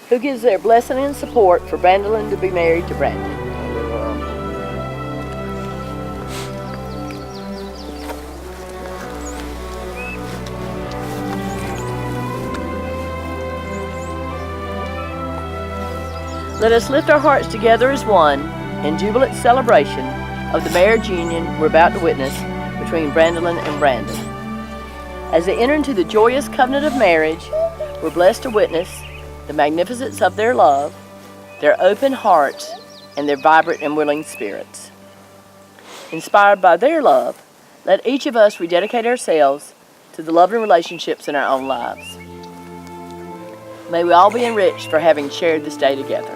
who gives their blessing and support for Brandolyn to be married to Brandon. Let us lift our hearts together as one in jubilant celebration of the marriage union we're about to witness between Brandolyn and Brandon. As they enter into the joyous covenant of marriage, we're blessed to witness the magnificence of their love, their open hearts, and their vibrant and willing spirits. Inspired by their love, let each of us rededicate ourselves to the love and relationships in our own lives. May we all be enriched for having shared this day together.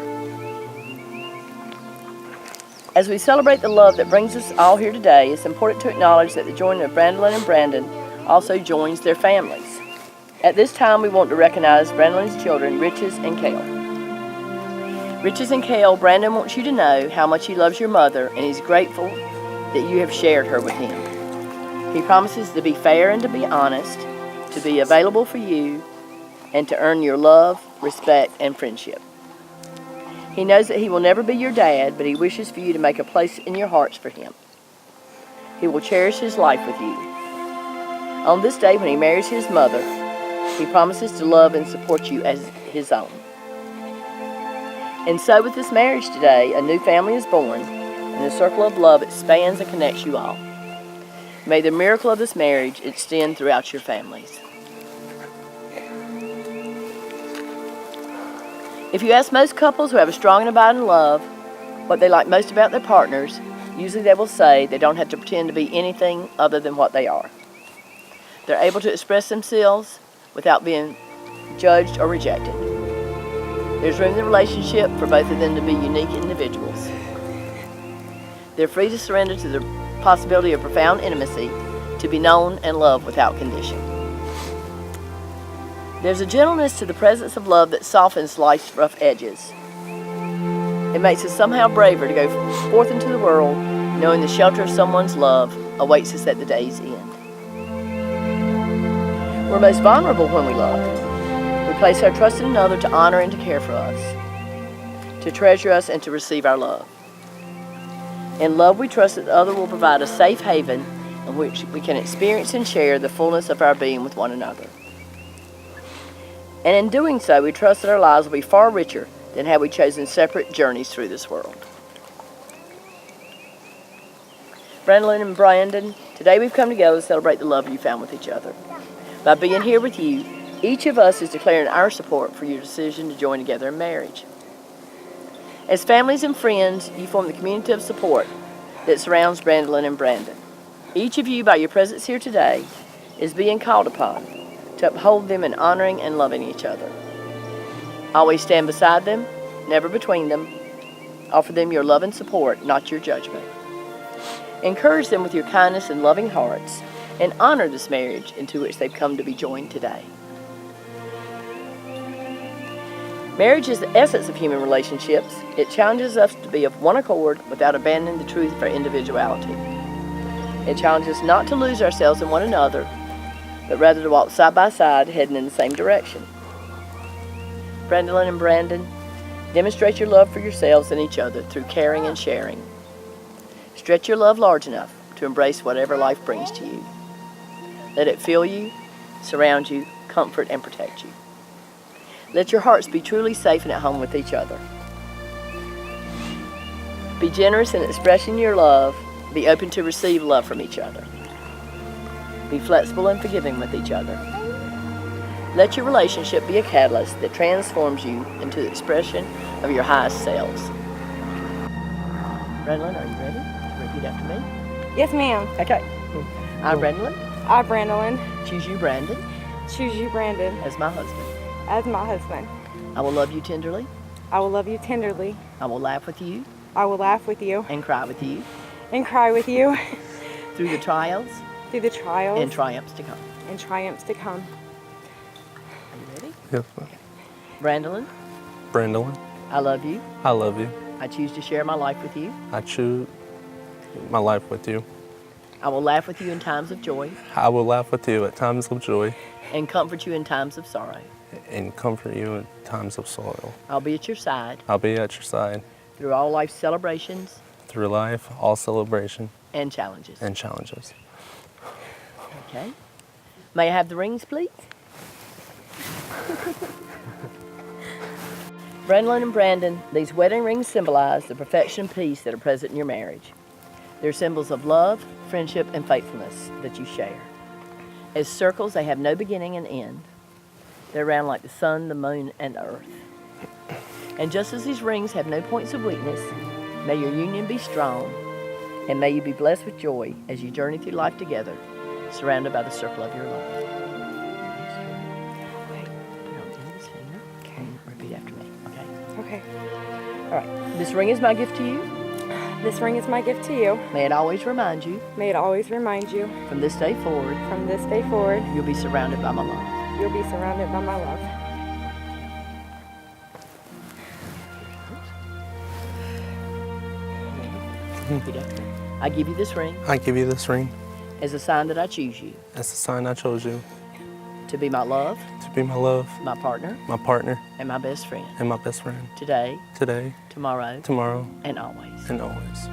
As we celebrate the love that brings us all here today, it's important to acknowledge that the joining of Brandolyn and Brandon also joins their families. At this time, we want to recognize Brandolyn's children, Riches and Kale. Riches and Kale, Brandon wants you to know how much he loves your mother, and he's grateful that you have shared her with him. He promises to be fair and to be honest, to be available for you, and to earn your love, respect, and friendship. He knows that he will never be your dad, but he wishes for you to make a place in your hearts for him. He will cherish his life with you. On this day when he marries his mother, he promises to love and support you as his own. And so with this marriage today, a new family is born, and the circle of love expands and connects you all. May the miracle of this marriage extend throughout your families. If you ask most couples who have a strong and abiding love what they like most about their partners, usually they will say they don't have to pretend to be anything other than what they are. They're able to express themselves without being judged or rejected. There's room in the relationship for both of them to be unique individuals. They're free to surrender to the possibility of profound intimacy, to be known and loved without condition. There's a gentleness to the presence of love that softens life's rough edges. It makes us somehow braver to go forth into the world, knowing the shelter of someone's love awaits us at the day's end. We're most vulnerable when we love. We place our trust in another to honor and to care for us, to treasure us and to receive our love. In love, we trust that the other will provide a safe haven in which we can experience and share the fullness of our being with one another. And in doing so, we trust that our lives will be far richer than had we chosen separate journeys through this world. Brandolyn and Brandon, today we've come together to celebrate the love you found with each other. By being here with you, each of us is declaring our support for your decision to join together in marriage. As families and friends, you form the community of support that surrounds Brandolyn and Brandon. Each of you, by your presence here today, is being called upon to uphold them in honoring and loving each other. Always stand beside them, never between them. Offer them your love and support, not your judgment. Encourage them with your kindness and loving hearts, and honor this marriage into which they've come to be joined today. Marriage is the essence of human relationships. It challenges us to be of one accord without abandoning the truth of our individuality. It challenges us not to lose ourselves in one another, but rather to walk side by side, heading in the same direction. Brandolyn and Brandon, demonstrate your love for yourselves and each other through caring and sharing. Stretch your love large enough to embrace whatever life brings to you. Let it fill you, surround you, comfort, and protect you. Let your hearts be truly safe and at home with each other. Be generous in expressing your love. Be open to receive love from each other. Be flexible and forgiving with each other. Let your relationship be a catalyst that transforms you into the expression of your highest selves. Brandolyn, are you ready to repeat after me? Yes, ma'am. Okay. I, Brandolyn, I, Brandolyn, choose you, Brandon, choose you, Brandon, as my husband. as my husband. I will love you tenderly. I will love you tenderly. I will laugh with you I will laugh with you and cry with you and cry with you through the trials through the trials and triumphs to come. and triumphs to come. Are you ready? Yes. Brandolyn, Brandolyn, I love you. I love you. I choose to share my life with you. I choose my life with you. I will laugh with you in times of joy I will laugh with you at times of joy and comfort you in times of sorrow. and comfort you in times of sorrow. I'll be at your side I'll be at your side through all life's celebrations through life, all celebration and challenges. and challenges. Okay. May I have the rings, please? Brandon and Brandon, these wedding rings symbolize the perfection and peace that are present in your marriage. They're symbols of love, friendship, and faithfulness that you share. As circles, they have no beginning and end. They're round like the sun, the moon, and earth. And just as these rings have no points of weakness, may your union be strong, and may you be blessed with joy as you journey through life together, surrounded by the circle of your love. Put it on the end of this finger and repeat after me, okay? Okay. All right. This ring is my gift to you. This ring is my gift to you. May it always remind you, May it always remind you, from this day forward, from this day forward, you'll be surrounded by my love. you'll be surrounded by my love. Repeat after me. I give you this ring I give you this ring as a sign that I choose you as a sign I chose you to be my love, to be my love, my partner, my partner, and my best friend. and my best friend. Today, Today, tomorrow, tomorrow, and always. and always.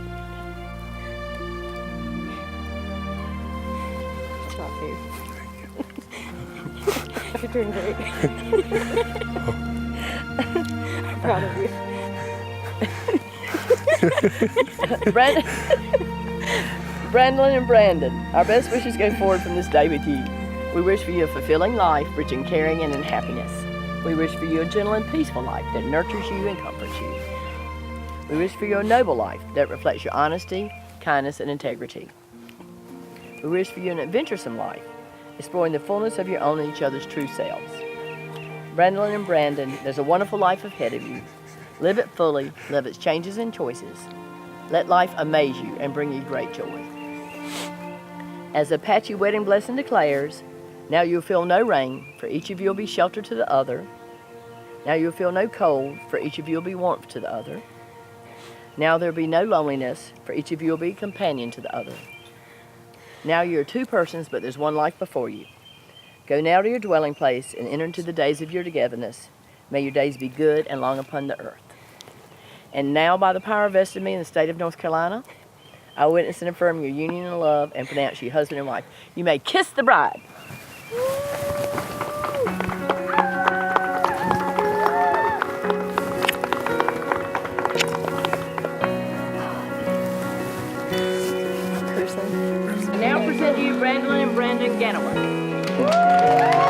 Good job, babe. You're doing great. I'm proud of you. Brandon and Brandon, our best wishes go forward from this day with you. We wish for you a fulfilling life, rich in caring and in happiness. We wish for you a gentle and peaceful life that nurtures you and comforts you. We wish for you a noble life that reflects your honesty, kindness, and integrity. We wish for you an adventuresome life, exploring the fullness of your own and each other's true selves. Brandon and Brandon, there's a wonderful life ahead of you. Live it fully, live its changes and choices. Let life amaze you and bring you great joy. As the Apache wedding blessing declares, now you'll feel no rain, for each of you will be shelter to the other. Now you'll feel no cold, for each of you will be warmth to the other. Now there'll be no loneliness, for each of you will be a companion to the other. Now you're two persons, but there's one life before you. Go now to your dwelling place and enter into the days of your togetherness. May your days be good and long upon the earth. And now, by the power vested in me in the state of North Carolina, I witness and affirm your union in love and pronounce you husband and wife. You may kiss the bride. Now present to you Brandon and Brandon Ganaway.